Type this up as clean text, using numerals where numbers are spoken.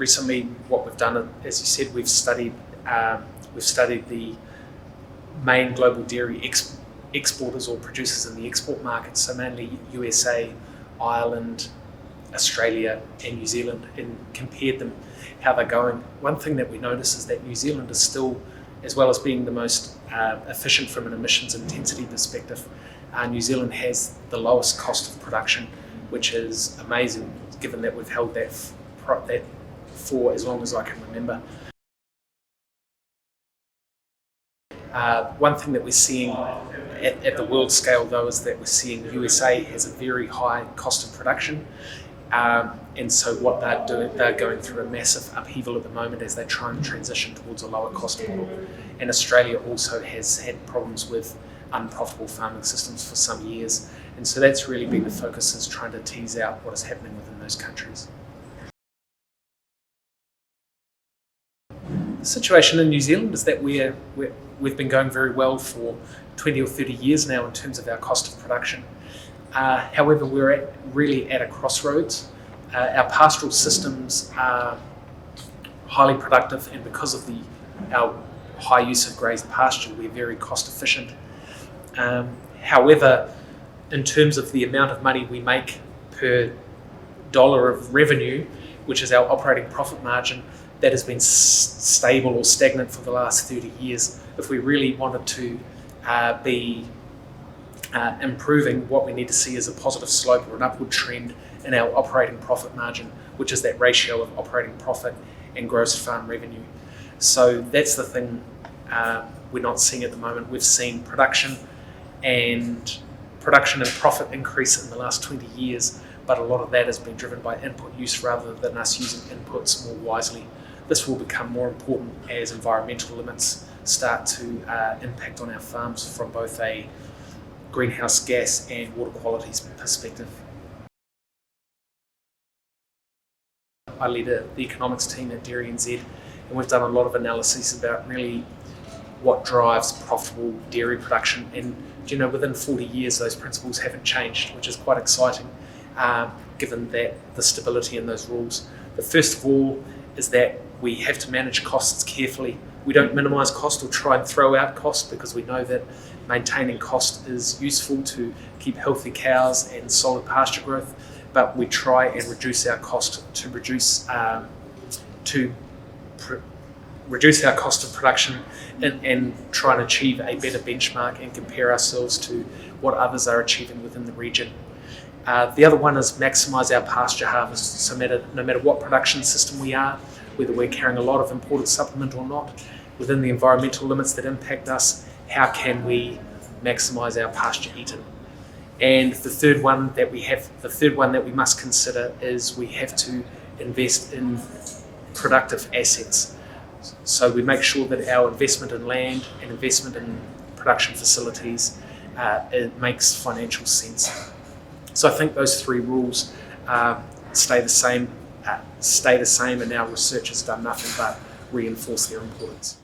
recently what we've done, as you said, we've studied the main global dairy exporters or producers in the export market, so mainly USA, Ireland, Australia and New Zealand, and compared them, how they're going. One thing that we notice is that New Zealand is still, as well as being the most efficient from an emissions intensity perspective, New Zealand has the lowest cost of production, which is amazing given that we've held that for as long as I can remember. One thing that we're seeing at the world scale though is that we're seeing USA has a very high cost of production, and so what they're doing, they're going through a massive upheaval at the moment as they try and transition towards a lower cost model. And Australia also has had problems with unprofitable farming systems for some years, and so that's really been the focus, is trying to tease out what is happening within those countries. The situation in New Zealand is that we've been going very well for 20 or 30 years now in terms of our cost of production. However, we're really at a crossroads. Our pastoral systems are highly productive, and because of our high use of grazed pasture, we're very cost efficient. However, in terms of the amount of money we make per dollar of revenue, which is our operating profit margin, that has been stable or stagnant for the last 30 years. If we really wanted to be improving, what we need to see is a positive slope or an upward trend in our operating profit margin, which is that ratio of operating profit and gross farm revenue. So that's the thing we're not seeing at the moment. We've seen production and profit increase in the last 20 years, but a lot of that has been driven by input use rather than us using inputs more wisely. This will become more important as environmental limits start to impact on our farms from both a greenhouse gas and water quality perspective. I lead the economics team at DairyNZ, and we've done a lot of analyses about really what drives profitable dairy production. And within 40 years, those principles haven't changed, which is quite exciting, given that the stability in those rules. But first of all is that we have to manage costs carefully. We don't minimise cost or try and throw out cost, because we know that maintaining cost is useful to keep healthy cows and solid pasture growth, but we try and reduce our cost to reduce our cost of production and try and achieve a better benchmark and compare ourselves to what others are achieving within the region. The other one is maximise our pasture harvest. So no matter what production system we are, whether we're carrying a lot of imported supplement or not, within the environmental limits that impact us, how can we maximise our pasture eaten? And the third one that we must consider is we have to invest in productive assets. So we make sure that our investment in land and investment in production facilities, it makes financial sense. So I think those three rules stay the same, and our research has done nothing but reinforce their importance.